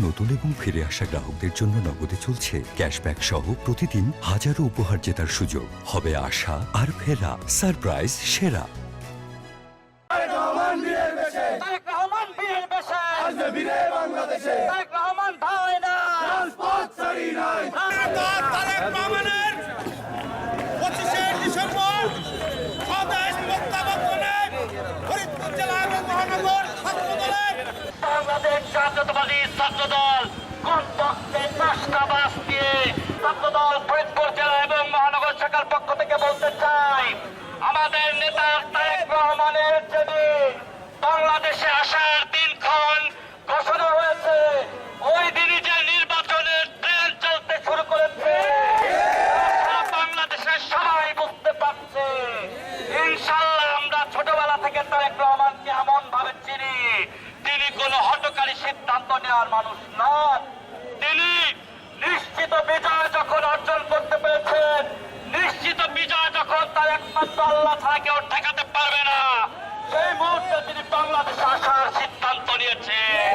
নতুন এবং ফিরে আসা গ্রাহকদের জন্য নগদে চলছে ক্যাশব্যাক সহ প্রতিদিন হাজারো উপহার জেতার সুযোগ। হবে আশা আর ফেরা, সারপ্রাইজ সেরা। বাংলাদেশ জাতীয়তাবাদী ছাত্রদল কমপক্ষে 5টা বাস দিয়ে ছাত্রদল ফরিদপুর জেলা এবং মহানগর শাখার পক্ষ থেকে বলতে চাই, আমাদের নেতা তারেক রহমানের যেদিন বাংলাদেশে আসার দিনক্ষণ ঘোষণা হয়েছে, ওই দিনই যে নির্বাচনের ট্রেন চলতে শুরু করেছে বাংলাদেশের সবাই বুঝতে পারছে। ইনশাল্লাহ আমরা ছোটবেলা থেকে তারেক রহমানকে এমন ভাবে চিনি, তিনি কোন হঠকারী সিদ্ধান্ত নেওয়ার মানুষ নন। তিনি নিশ্চিত বিজয় যখন অর্জন করতে পেরেছেন, নিশ্চিত বিজয় যখন তার একমাত্র আল্লাহ ছাড়া কেউ ঠেকাতে পারে